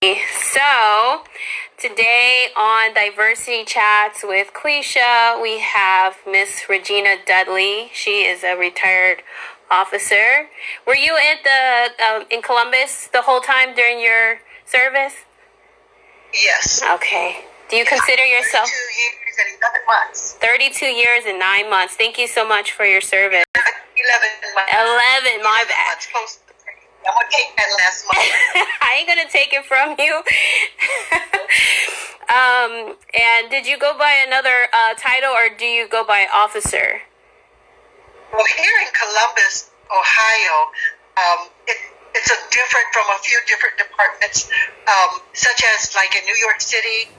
So, today on Diversity Chats with Quisha, we have Miss Regina Dudley. She is a retired officer. Were you at in Columbus the whole time during your service? Yes. Okay. Do you consider yourself 32 years and 11 months? 32 years and 9 months. Thank you so much for your service. 11 months. 11, my bad. Months close. I'm going to take that last month. I ain't going to take it from you. And did you go by another title, or do you go by officer? Well, here in Columbus, Ohio, it's a different from a few different departments, such as like in New York City,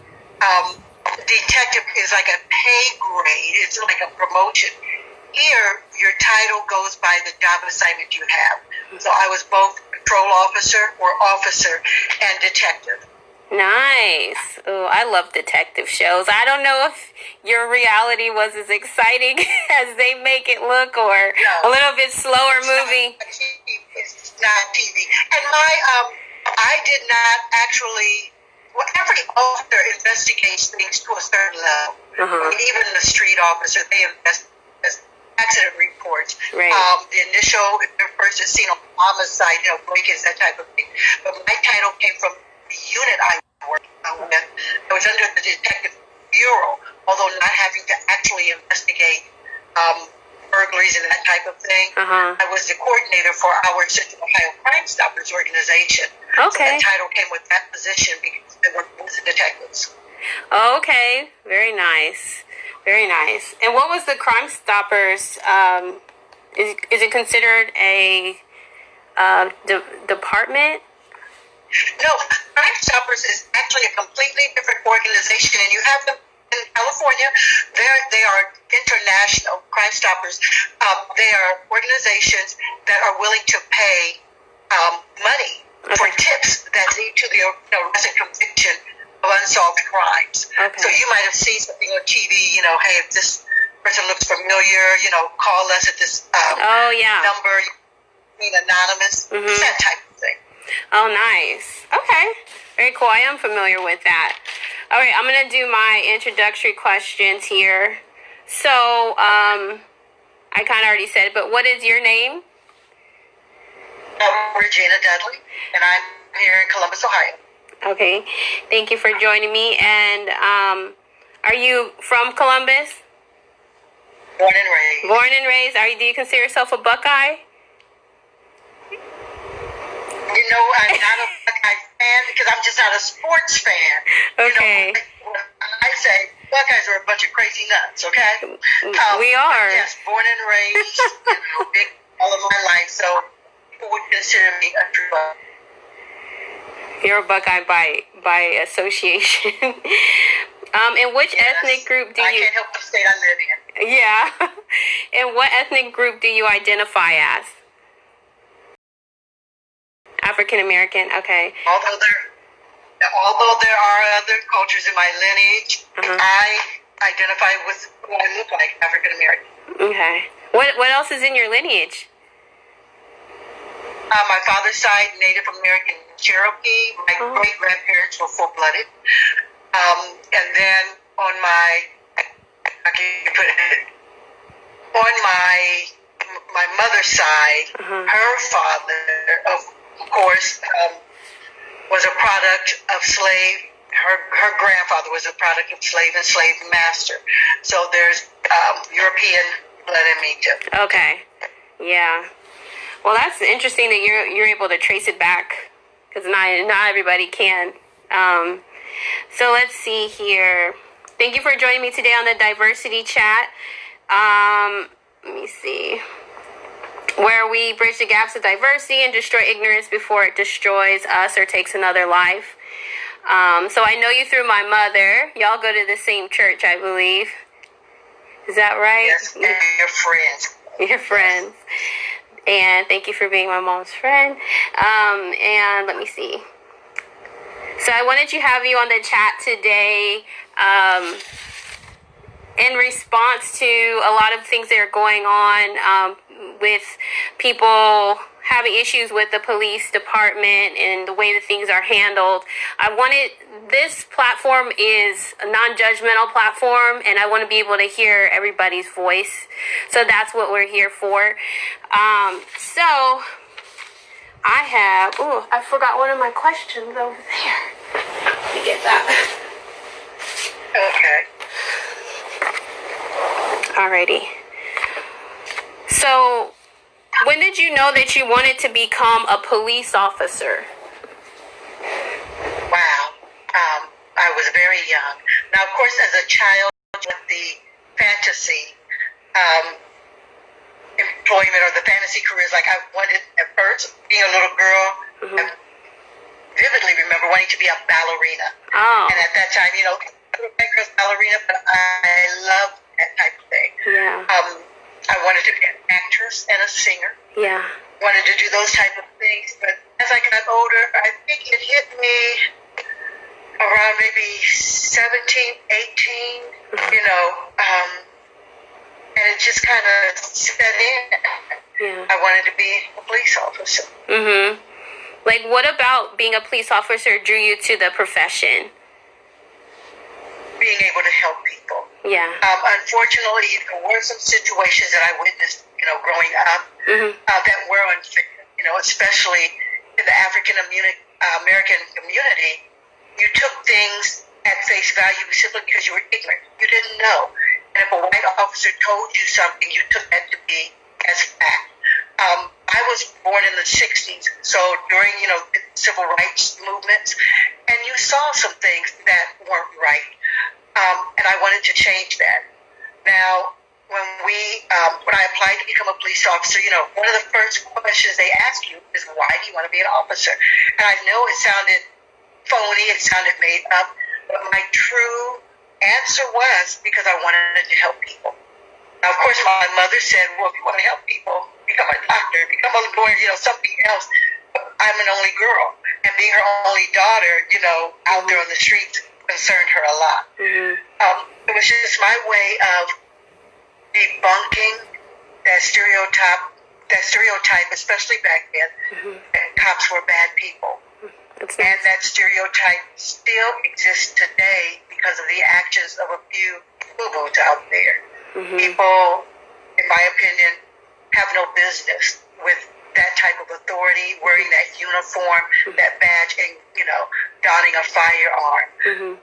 detective is like a pay grade. It's like a promotion. Here, your title goes by the job assignment you have. So I was both patrol officer or officer and detective. Nice. Oh, I love detective shows. I don't know if your reality was as exciting as they make it look, or a little bit slower movie. It's not TV. And I did not actually. Well, every officer investigates things to a certain level. Even the street officer, they investigate accident reports. Right. The initial, if they're first seen on homicide, break-ins, that type of thing. But my title came from the unit I worked with. I was under the Detective Bureau, although not having to actually investigate burglaries and that type of thing. I was the coordinator for our Central Ohio Crime Stoppers organization. Okay. So the title came with that position because I worked with the detectives. Okay. Very nice. Very nice. And what was the Crime Stoppers? Is it considered a department? No, Crime Stoppers is actually a completely different organization, and you have them in California. They are international Crime Stoppers. They are organizations that are willing to pay money for tips that lead to the arrest and conviction of unsolved crimes. So you might have seen something on TV, hey, if this person looks familiar, call us at this number, anonymous, that type of thing. Oh, nice. Okay. Very cool. I am familiar with that. All right, I'm going to do my introductory questions here. So, I kind of already said it, but what is your name? I'm Regina Dudley, and I'm here in Columbus, Ohio. Okay. Thank you for joining me. And are you from Columbus? Born and raised. Born and raised. Do you consider yourself a Buckeye? I'm not a Buckeye fan because I'm just not a sports fan. Okay. I say Buckeyes are a bunch of crazy nuts, okay? We are. Yes, born and raised, big all of my life, so people would consider me a true Buckeye. You're a Buckeye by association. And which ethnic group do you... I can't help the state I live in. Yeah. And what ethnic group do you identify as? African American. Okay. Although there are other cultures in my lineage, I identify with what I look like, African American. Okay. What else is in your lineage? My father's side, Native American Cherokee. My great grandparents were full-blooded. And then on my mother's side, her father, of course, was a product of slave. Her grandfather was a product of slave and slave master. So there's European blood in me too. Okay. Yeah. Well, that's interesting that you're able to trace it back, because not everybody can. So let's see here. Thank you for joining me today on the Diversity Chat. Let me see. Where we bridge the gaps of diversity and destroy ignorance before it destroys us or takes another life. So I know you through my mother. Y'all go to the same church, I believe. Is that right? Yes, and your friends. Your friends. And thank you for being my mom's friend. And let me see. So I wanted to have you on the chat today in response to a lot of things that are going on with people having issues with the police department and the way that things are handled. This platform is a non-judgmental platform, and I want to be able to hear everybody's voice. So that's what we're here for. So I forgot one of my questions over there. Let me get that. Okay. Alrighty. So, when did you know that you wanted to become a police officer? Wow. I was very young. Now, of course, as a child, with the fantasy employment or the fantasy careers, like I wanted at first, being a little girl, I vividly remember wanting to be a ballerina. Oh. And at that time, you know, that girl's ballerina, but I loved that type of thing. Yeah. I wanted to be an actress and a singer. Yeah. Wanted to do those type of things, but as I got older, I think it hit me around maybe 17, 18, you know, and it just kind of set in. Yeah. I wanted to be a police officer. Mm-hmm. Like, what about being a police officer drew you to the profession? Being able to help people. Yeah. Unfortunately, there were some situations that I witnessed, you know, growing up that were unfair, you know, especially in the African American community. You took things at face value simply because you were ignorant. You didn't know. And if a white officer told you something, you took that to be as fact. I was born in the 60s, so during, you know, the civil rights movements, and you saw some things that weren't right. And I wanted to change that. Now, when I applied to become a police officer, you know, one of the first questions they ask you is, why do you want to be an officer? And I know it sounded phony, it sounded made up, but my true answer was because I wanted to help people. Now, of course, my mother said, well, if you want to help people, become a doctor, become a lawyer, you know, something else. But I'm an only girl, and being her only daughter, you know, out there on the streets concerned her a lot. It was just my way of debunking that stereotype, especially back then, that cops were bad people. That's And nice. that stereotype still exists today because of the actions of a few boo-boos out there. People, in my opinion, have no business with that type of authority, wearing that uniform, that badge, and, you know, donning a firearm.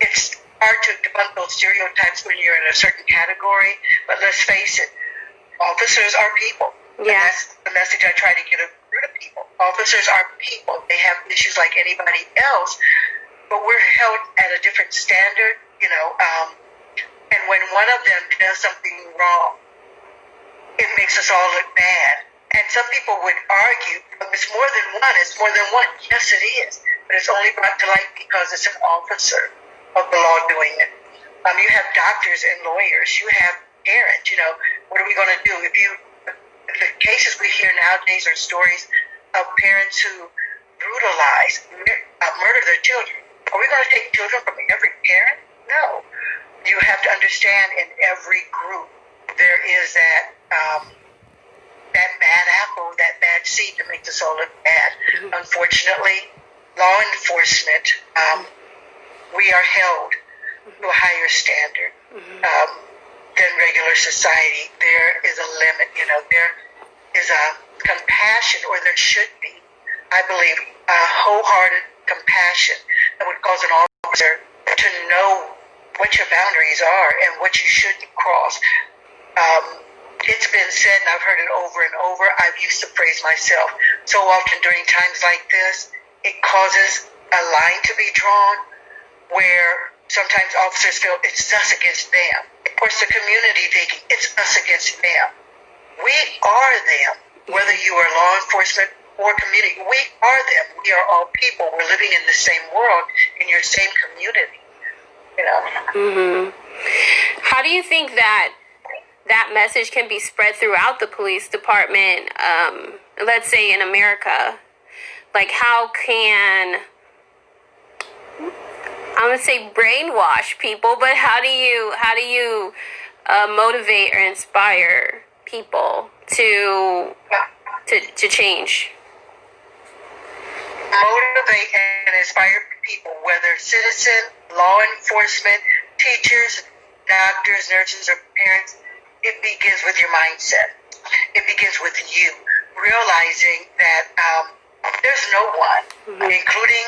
It's hard to debunk those stereotypes when you're in a certain category, but let's face it, officers are people. Yeah. And that's the message I try to get through to people. Officers are people. They have issues like anybody else, but we're held at a different standard, you know, and when one of them does something wrong, it makes us all look bad. And some people would argue, but it's more than one. It's more than one. Yes, it is. But it's only brought to light because it's an officer of the law doing it. You have doctors and lawyers. You have parents. You know, what are we going to do? The cases we hear nowadays are stories of parents who brutalize, murder their children. Are we going to take children from every parent? No. You have to understand, in every group, there is that bad apple, that bad seed that makes us all look bad. Unfortunately, law enforcement, we are held to a higher standard than regular society. There is a limit, you know, there is a compassion, or there should be, I believe, a wholehearted compassion that would cause an officer to know what your boundaries are and what you shouldn't cross. It's been said, and I've heard it over and over, I've used the phrase myself so often during times like this, it causes a line to be drawn where sometimes officers feel it's us against them. Of course, the community thinking it's us against them. We are them, whether you are law enforcement or community. We are them. We are all people. We're living in the same world, in your same community. You know. How do you think that message can be spread throughout the police department? Let's say in America, like how can, I'm gonna say brainwash people, but how do you motivate or inspire people to to change? Motivate and inspire people, whether citizen, law enforcement, teachers, doctors, nurses, or parents. It begins with your mindset. It begins with you realizing that there's no one, including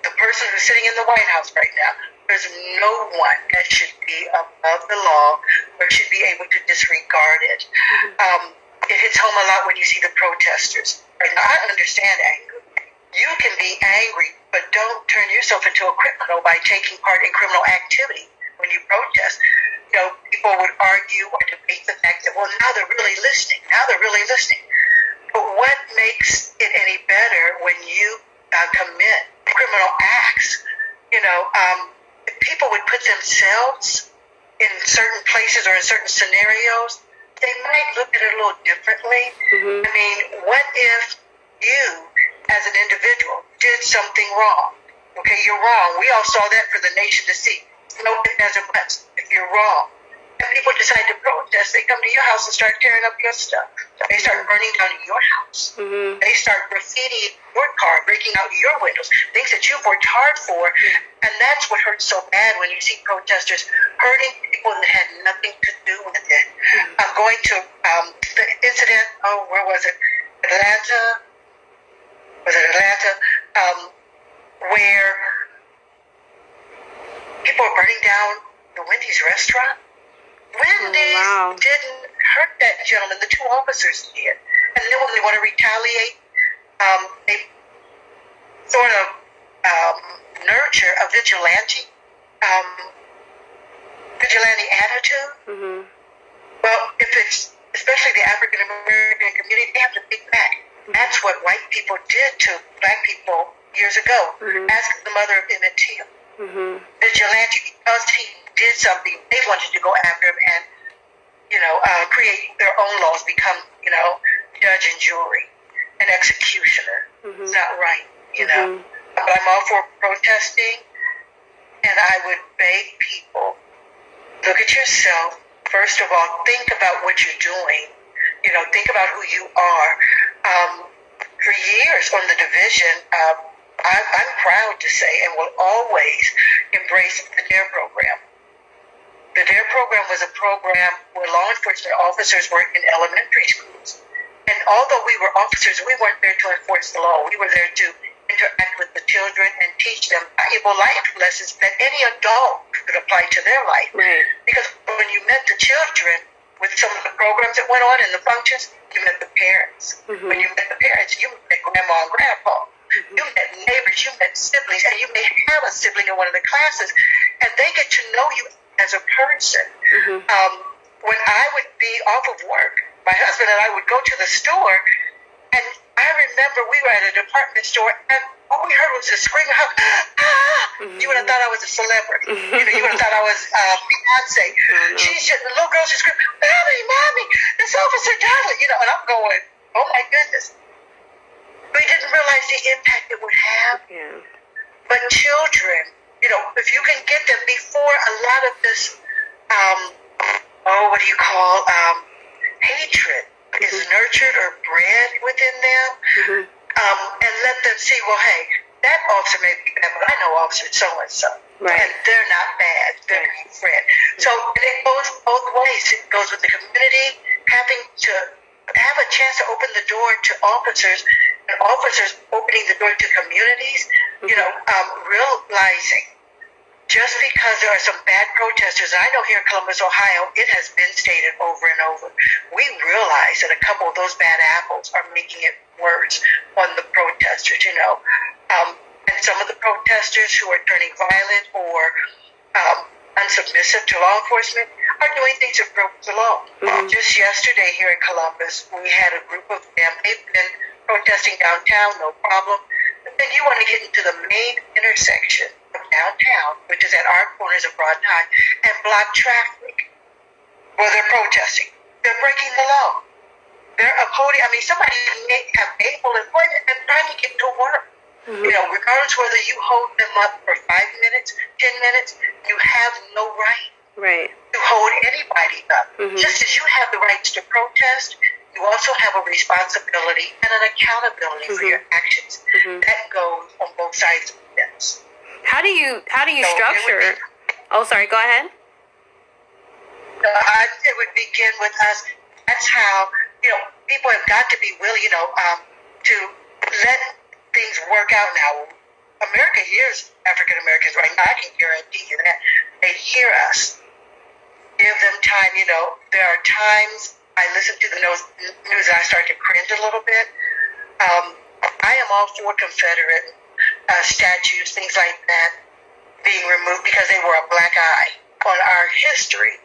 the person who's sitting in the White House right now, there's no one that should be above the law or should be able to disregard it. It hits home a lot when you see the protesters. Right now, I understand anger. You can be angry, but don't turn yourself into a criminal by taking part in criminal activity when you protest. You know, people would argue or debate the fact that, well, now they're really listening. Now they're really listening. But what makes it any better when you commit criminal acts? You know, if people would put themselves in certain places or in certain scenarios, they might look at it a little differently. I mean, what if you, as an individual, did something wrong? Okay, you're wrong. We all saw that for the nation to see. No ifs, ands, or buts. If you're wrong, and people decide to protest, they come to your house and start tearing up your stuff. They start burning down your house. They start graffitiing your car, breaking out your windows, things that you've worked hard for. And that's what hurts so bad when you see protesters hurting people that had nothing to do with it. I'm going to the incident, where was it? Atlanta? Was it Atlanta? Where people are burning down the Wendy's restaurant. Wendy's didn't hurt that gentleman. The two officers did. And then when they want to retaliate, they sort of nurture a vigilante attitude. Well, if it's especially the African American community, they have to think back. That's what white people did to black people years ago. Ask the mother of Emmett Till. Vigilante, because he did something, they wanted to go after him and, create their own laws, become, judge and jury, and executioner. It's not right, But I'm all for protesting, and I would beg people, look at yourself. First of all, think about what you're doing. Think about who you are. For years on the division, I'm proud to say and will always embrace the DARE program. The DARE program was a program where law enforcement officers worked in elementary schools. And although we were officers, we weren't there to enforce the law. We were there to interact with the children and teach them valuable life lessons that any adult could apply to their life. Because when you met the children with some of the programs that went on and the functions, you met the parents. When you met the parents, you met grandma and grandpa. You met neighbors, you met siblings, and you may have a sibling in one of the classes, and they get to know you as a person. When I would be off of work, my husband and I would go to the store, and I remember we were at a department store, and all we heard was a scream, You would have thought I was a celebrity. You would have thought I was Beyonce. The little girl just screamed, Mommy, this Officer Dudley, and I'm going, oh my goodness. We didn't realize the impact it would have. But children, if you can get them before a lot of this, hatred is nurtured or bred within them, and let them see, well, hey, that officer may be bad, but I know Officer so-and-so. And they're not bad. They're my friend. So it goes both ways. It goes with the community having to have a chance to open the door to officers, and officers opening the door to communities, realizing just because there are some bad protesters, and I know here in Columbus, Ohio, it has been stated over and over, we realize that a couple of those bad apples are making it worse on the protesters, and some of the protesters who are turning violent or unsubmissive to law enforcement are doing things that broke the law. Just yesterday here in Columbus, we had a group of them. They've been protesting downtown, no problem. But then you want to get into the main intersection of downtown, which is at our corners of Broad and High, and block traffic where they're protesting. They're breaking the law. They're upholding, somebody may have gainful employment and trying to get to work. Regardless whether you hold them up for 5 minutes, 10 minutes, you have no right to hold anybody up. Just as you have the rights to protest, you also have a responsibility and an accountability for your actions. That goes on both sides of the fence. How do you structure? Oh, sorry. Go ahead. It would begin with us. That's how, people have got to be willing, to let things work out now. America hears African Americans right now. I can guarantee you that. They hear us. Give them time. There are times I listen to the news and I start to cringe a little bit. I am all for Confederate statues, things like that, being removed because they were a black eye on our history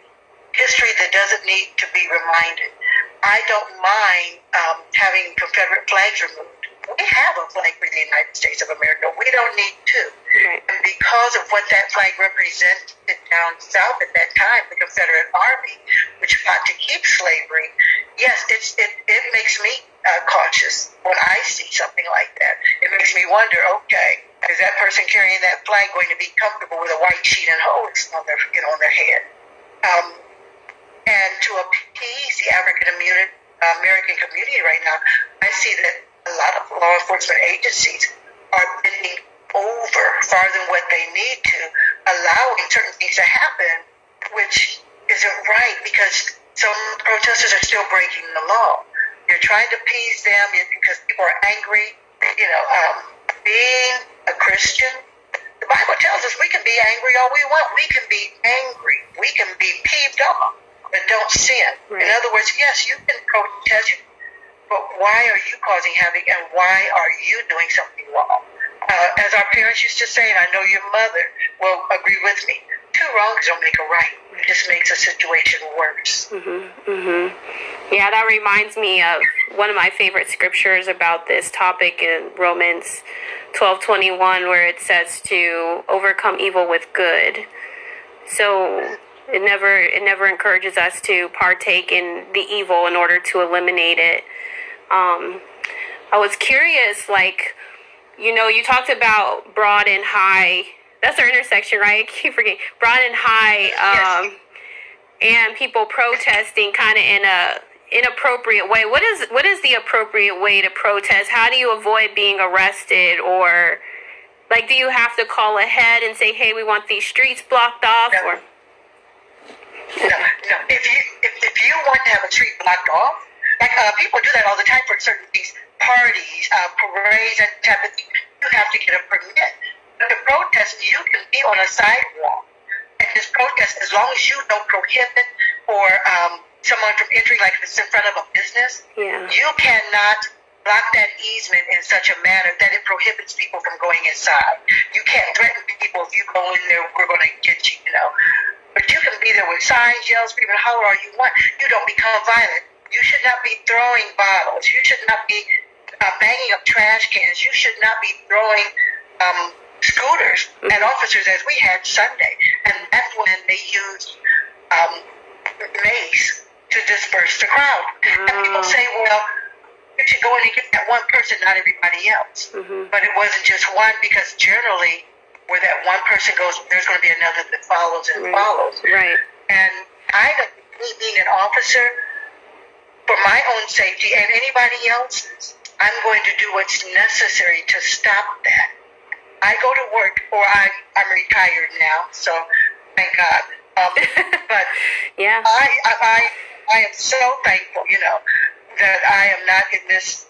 that doesn't need to be reminded. I don't mind having Confederate flags removed. We have a flag for the United States of America. We don't need two. Right. And because of what that flag represented down south at that time, the Confederate Army, which fought to keep slavery, yes, it makes me cautious when I see something like that. It makes me wonder, okay, is that person carrying that flag going to be comfortable with a white sheet and hose on their head? And to appease the African American community right now, I see that a lot of law enforcement agencies are bending over farther than what they need to, allowing certain things to happen, which isn't right because some protesters are still breaking the law. You're trying to appease them because people are angry. Being a Christian, the Bible tells us we can be angry all we want. We can be angry. We can be peeved off, but don't sin. Right. In other words, yes, you can protest, but why are you causing havoc and why are you doing something wrong? As our parents used to say, and I know your mother will agree with me, two wrongs don't make a right. It just makes a situation worse. Yeah, that reminds me of one of my favorite scriptures about this topic in Romans 12:21, where it says to overcome evil with good. So it never encourages us to partake in the evil in order to eliminate it. I was curious, you talked about Broad and High. That's our intersection, right? I keep forgetting. Broad and High, Yes. And people protesting kind of in a inappropriate way. What is the appropriate way to protest? How do you avoid being arrested? Or, do you have to call ahead and say, hey, we want these streets blocked off? No. Or No. If you want to have a street blocked off, people do that all the time for certain things, parties, parades, that type of thing. You have to get a permit. But to protest, you can be on a sidewalk and just protest as long as you don't prohibit or someone from entering, like if it's in front of a business. Yeah. You cannot block that easement in such a manner that it prohibits people from going inside. You can't threaten people. If you go in there, we're going to get you, But you can be there with signs, yells, screaming, holler all you want. You don't become violent. You should not be throwing bottles. You should not be banging up trash cans. You should not be throwing scooters at officers as we had Sunday. And that's when they used mace to disperse the crowd. And people say, well, you should go in and get that one person, not everybody else. But it wasn't just one, because generally where that one person goes, there's going to be another that follows and follows. Right. And me being an officer, for my own safety and anybody else's, I'm going to do what's necessary to stop that. I go to work, or I'm retired now, so thank God. But yeah, I am so thankful, that I am not in this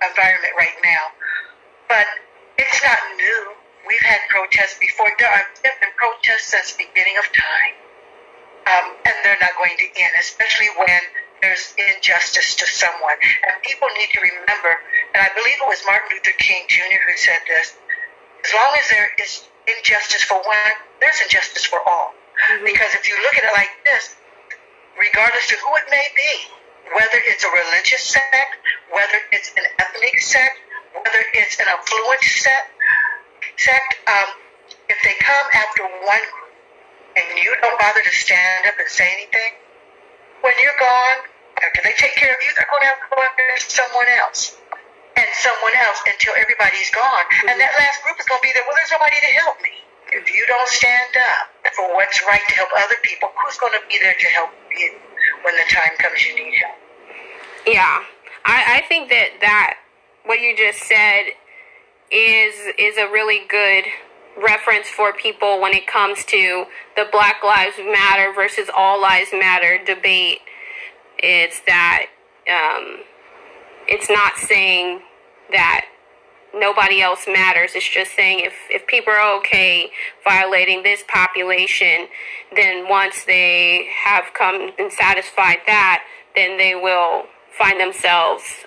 environment right now. But it's not new. We've had protests before. There have been protests since the beginning of time, and they're not going to end, especially when there's injustice to someone. And people need to remember, and I believe it was Martin Luther King Jr. who said this, as long as there is injustice for one, there's injustice for all. Because if you look at it like this, regardless of who it may be, whether it's a religious sect, whether it's an ethnic sect, whether it's an affluent sect, if they come after one group and you don't bother to stand up and say anything, when you're gone, after they take care of you, they're going to have to go after someone else and someone else until everybody's gone. And that last group is going to be there. Well, there's nobody to help me. If you don't stand up for what's right to help other people, who's going to be there to help you when the time comes you need help? Yeah, I think that what you just said is a really good reference for people when it comes to the Black Lives Matter versus All Lives Matter debate. It's that it's not saying that nobody else matters. It's just saying if people are okay violating this population, then once they have come and satisfied that, then they will find themselves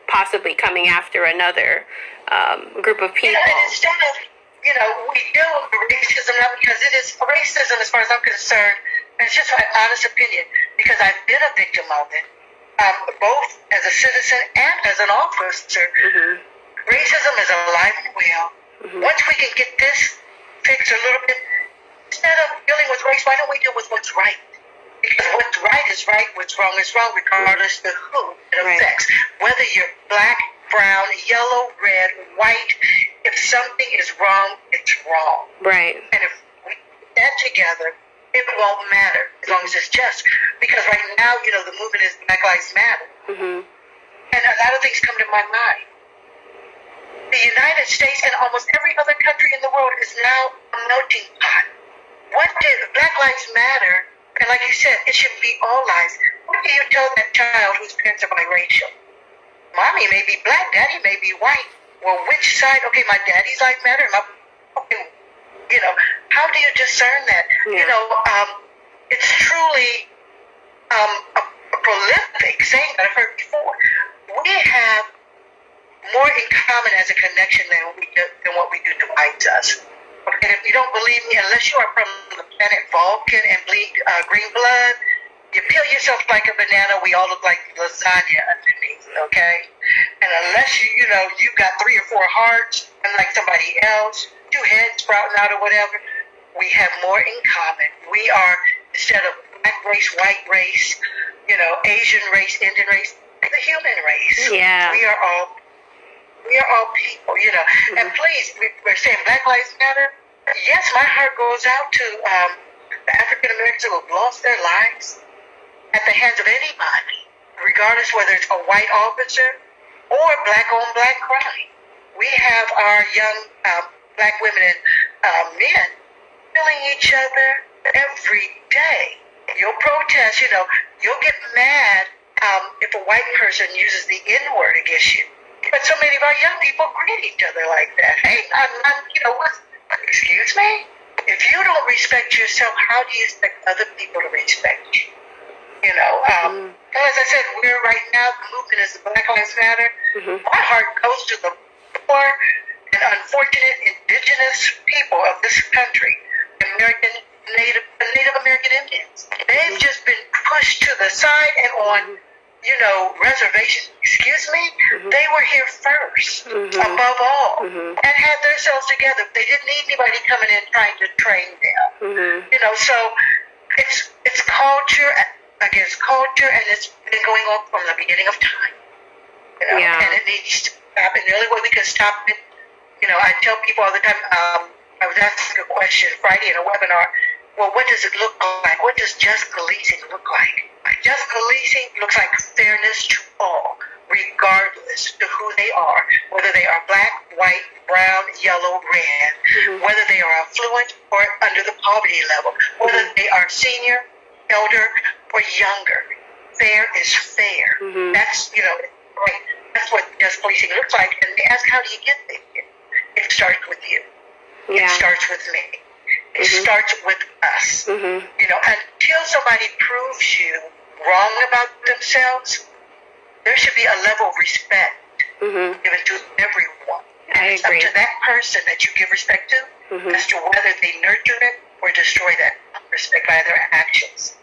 possibly coming after another group of people. And instead of, we deal with racism now because it is racism as far as I'm concerned, and it's just my honest opinion, because I've been a victim of it, both as a citizen and as an officer. Mm-hmm. Racism is alive and well. Mm-hmm. Once we can get this fixed a little bit, instead of dealing with race, why don't we deal with what's right? Because what's right is right, what's wrong is wrong, regardless of who it affects. Whether you're black, brown, yellow, red, white, if something is wrong, it's wrong. Right. And if we put that together, it won't matter as long as it's just. Because right now, the movement is Black Lives Matter. Mm-hmm. And a lot of things come to my mind. The United States and almost every other country in the world is now a melting pot. What did Black Lives Matter, and like you said, it should be all lives. What do you tell that child whose parents are biracial? Mommy may be black, daddy may be white. Well, which side? Okay, my daddy's life matter. How do you discern that? Yeah. It's truly a prolific saying that I've heard before. We have more in common as a connection than what we do divides us. Okay, if you don't believe me, unless you are from the planet Vulcan and bleed green blood, you peel yourself like a banana, we all look like lasagna underneath, okay? And unless you've got 3 or 4 hearts, unlike somebody else, 2 heads sprouting out or whatever, we have more in common. We are, instead of black race, white race, Asian race, Indian race, the human race. Yeah. We are all people, Mm-hmm. And please, we're saying Black Lives Matter. Yes, my heart goes out to the African Americans who have lost their lives at the hands of anybody, regardless whether it's a white officer or black on black crime. We have our young black women and men killing each other every day. You'll protest, you'll get mad if a white person uses the N-word against you. But so many of our young people greet each other like that. Hey, excuse me? If you don't respect yourself, how do you expect other people to respect you? And as I said, we're right now, the movement is the Black Lives Matter. Mm-hmm. My heart goes to the poor and unfortunate indigenous people of this country, Native American Indians. They've just been pushed to the side and on reservations, excuse me, they were here first, above all, and had themselves together. They didn't need anybody coming in trying to train them. So it's culture against culture, and it's been going on from the beginning of time. Yeah. And it needs to stop. And the only way we can stop it, I tell people all the time, I was asking a question Friday in a webinar, well, what does it look like? What does just policing look like? Just policing looks like fairness to all, regardless to who they are, whether they are black, white, brown, yellow, red, whether they are affluent or under the poverty level, whether they are senior, elder, or younger. Fair is fair. That's, right. That's what just policing looks like. And they ask, how do you get there? It starts with you. Yeah. It starts with me. It starts with us. Until somebody proves you wrong about themselves, there should be a level of respect given to everyone. And it's up to that person that you give respect to as to whether they nurture it or destroy that respect by their actions.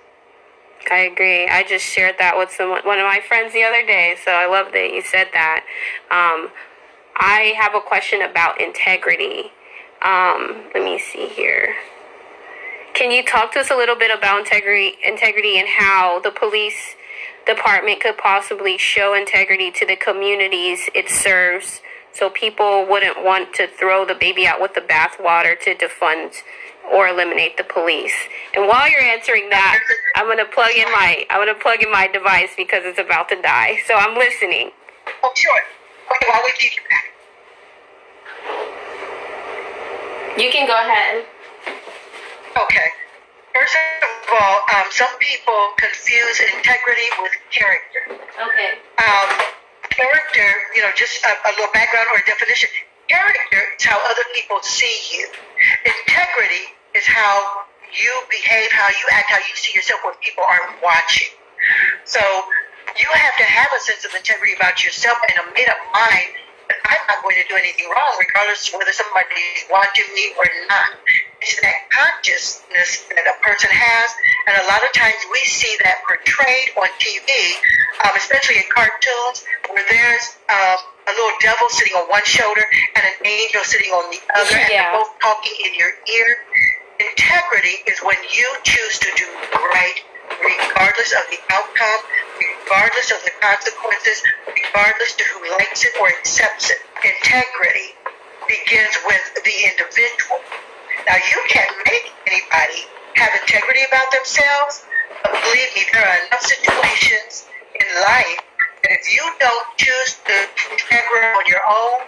I agree. I just shared that with one of my friends the other day, so I love that you said that. I have a question about integrity. Let me see here. Can you talk to us a little bit about integrity and how the police department could possibly show integrity to the communities it serves, so people wouldn't want to throw the baby out with the bathwater to defund or eliminate the police? And while you're answering that, I'm gonna plug in my device because it's about to die. So I'm listening. Oh, sure. Okay, while we keep you back. You can go ahead. Okay. First of all, some people confuse integrity with character. Okay. Character, just a little background or a definition. Character is how other people see you. Integrity is how you behave, how you act, how you see yourself when people aren't watching. So you have to have a sense of integrity about yourself and a made-up mind that I'm not going to do anything wrong, regardless of whether somebody is watching me or not. It's that consciousness that a person has, and a lot of times we see that portrayed on TV, especially in cartoons, where there's a little devil sitting on one shoulder and an angel sitting on the other, and they're both talking in your ear. Integrity is when you choose to do right, regardless of the outcome, regardless of the consequences, regardless to who likes it or accepts it. Integrity begins with the individual. Now, you can't make anybody have integrity about themselves, but believe me, there are enough situations in life that if you don't choose to integrate on your own,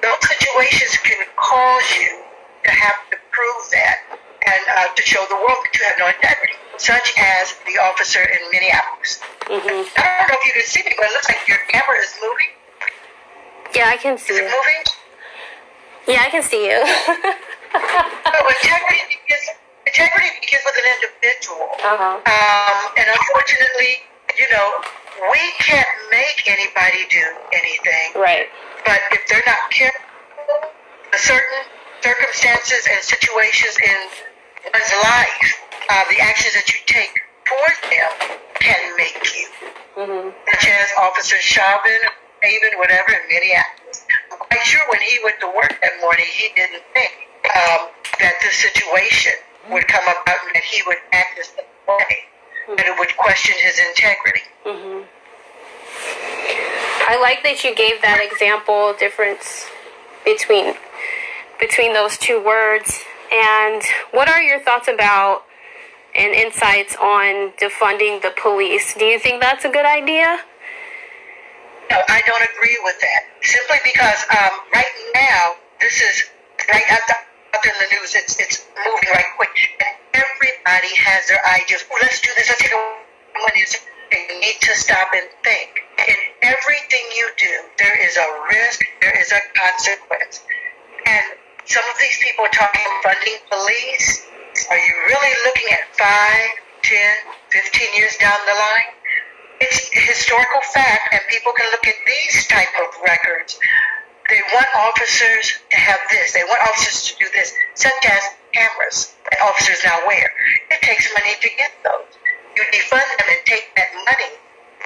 those situations can cause you to have to prove that and to show the world that you have no integrity, such as the officer in Minneapolis. Mm-hmm. I don't know if you can see me, but it looks like your camera is moving. Yeah, I can see it. Is it moving? Yeah, I can see you. So integrity begins with an individual. Uh-huh. And unfortunately, we can't make anybody do anything. Right. But if they're not careful, the certain circumstances and situations in one's life, the actions that you take towards them can make you. Mm-hmm. Such as Officer Chauvin, Haven, whatever, in Minneapolis. I'm quite sure when he went to work that morning, he didn't think that this situation would come about and that he would act this way, that it would question his integrity. Mm-hmm. I like that you gave that example difference between those two words. And what are your thoughts about and insights on defunding the police? Do you think that's a good idea? No, I don't agree with that. Simply because right now, this is right out there in the news. It's moving right quick, and everybody has their ideas. Oh, let's do this. Let's take money. You need to stop and think. In everything you do, there is a risk. There is a consequence. And some of these people are talking funding police. Are you really looking at 5, 10, 15 years down the line? It's a historical fact, and people can look at these type of records. They want officers to have this. They want officers to do this, such as cameras that officers now wear. It takes money to get those. You defund them and take that money.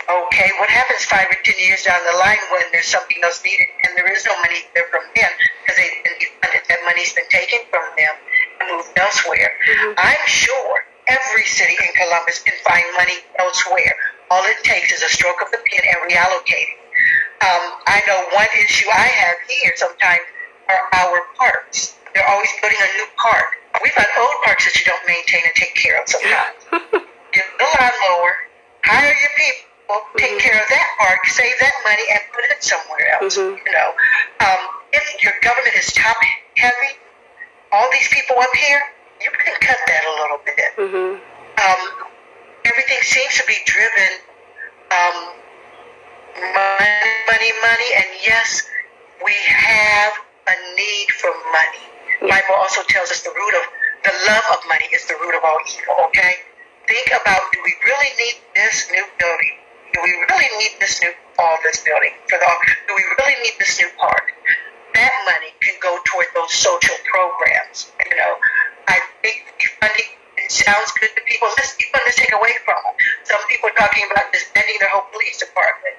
Okay, what happens 5 or 10 years down the line when there's something else needed and there is no money there from them because they've been defunded? That money's been taken from them and moved elsewhere. Mm-hmm. I'm sure every city in Columbus can find money elsewhere. All it takes is a stroke of the pen and reallocating. I know one issue I have here sometimes are our parks. They're always building a new park. We've got old parks that you don't maintain and take care of sometimes. Get the lawnmower, hire your people, take care of that park, save that money, and put it somewhere else. Mm-hmm. If your government is top heavy, all these people up here, you can cut that a little bit. Mm-hmm. Everything seems to be driven money, and yes, we have a need for money. The Bible also tells us the love of money is the root of all evil, okay? Think about, do we really need this new building? Do we really need this building? Do we really need this new park? That money can go toward those social programs. I think funding, it sounds good to people. Let's take away from them. Some people are talking about disbanding their whole police department.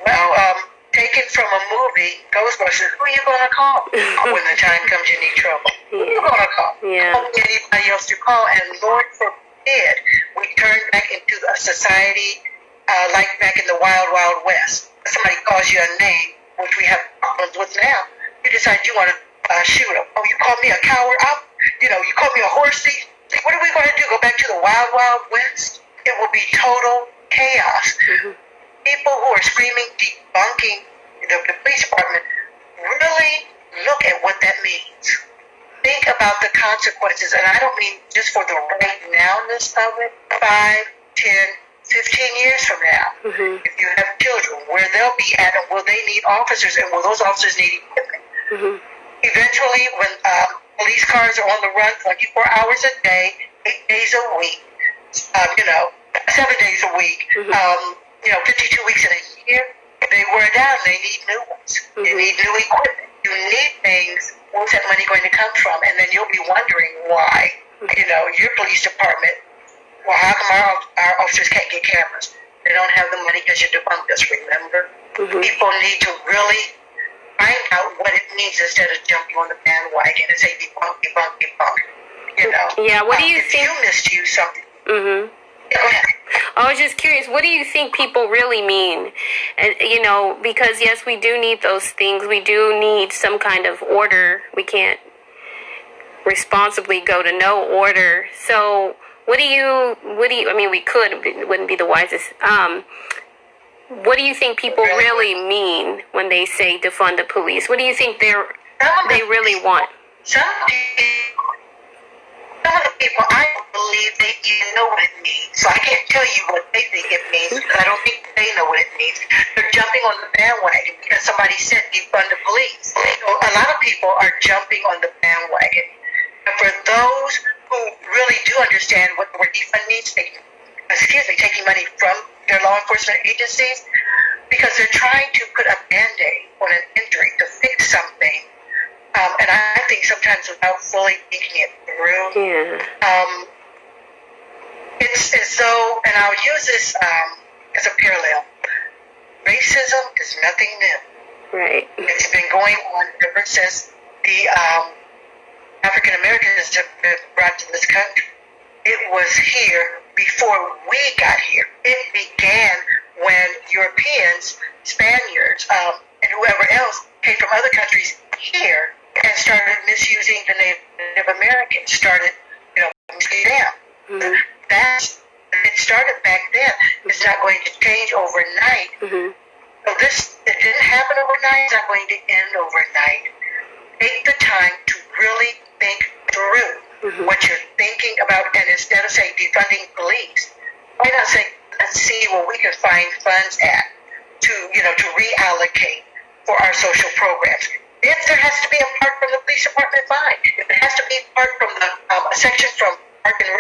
Well, taken from a movie, Ghostbusters, who are you going to call when the time comes you need trouble? Who are you going to call? Yeah. Don't get anybody else to call, and Lord forbid we turn back into a society like back in the Wild Wild West. Somebody calls you a name, which we have problems with now. You decide you want to shoot them. Oh, you call me a coward? You call me a horse thief. What are we going to do? Go back to the wild, wild west? It will be total chaos. Mm-hmm. People who are screaming, debunking the police department, really look at what that means. Think about the consequences, and I don't mean just for the right nowness of it, 5, 10, 15 years from now. Mm-hmm. If you have children, where they'll be at, and will they need officers, and will those officers need equipment? Mm-hmm. Eventually, when police cars are on the run 24 hours a day, 8 days a week, 7 days a week, Mm-hmm. 52 weeks in a year, they wear down. They need new ones. Mm-hmm. They need new equipment. You need things. Where's that money going to come from? And then you'll be wondering why, your police department, well, how come our officers can't get cameras? They don't have the money because you debunked us, remember? Mm-hmm. People need to really find out what it means instead of jumping on the bandwagon and say debunk, debunk, debunk. Yeah, what do you if think? you misuse something. Mm-hmm. Yeah, go ahead. I was just curious, what do you think people really mean? And, because yes, we do need those things. We do need some kind of order. We can't responsibly go to no order. So what do you, I mean, we could, it wouldn't be the wisest. What do you think people really mean when they say defund the police? What do you think they really want? Some of the people, I don't believe they even know what it means. So I can't tell you what they think it means because I don't think they know what it means. They're jumping on the bandwagon because somebody said defund the police. So a lot of people are jumping on the bandwagon. And for those who really do understand what the word defund means, taking money from their law enforcement agencies, because they're trying to put a Band-Aid on an injury to fix something. And I think sometimes without fully thinking it through. Yeah. It's as though, and I'll use this as a parallel. Racism is nothing new. Right. It's been going on ever since the African Americans have been brought to this country. It was here before we got here. It began when Europeans, Spaniards, and whoever else came from other countries here and started misusing the Native Americans, started, misusing them. Mm-hmm. It started back then. It's not going to change overnight. Mm-hmm. So it didn't happen overnight. It's not going to end overnight. Take the time to really think through what you're thinking about, and instead of saying defunding police, why not say, let's see where we can find funds at to reallocate for our social programs. If there has to be a part from the police department, fine. If it has to be a part from the a section from Park and Rec,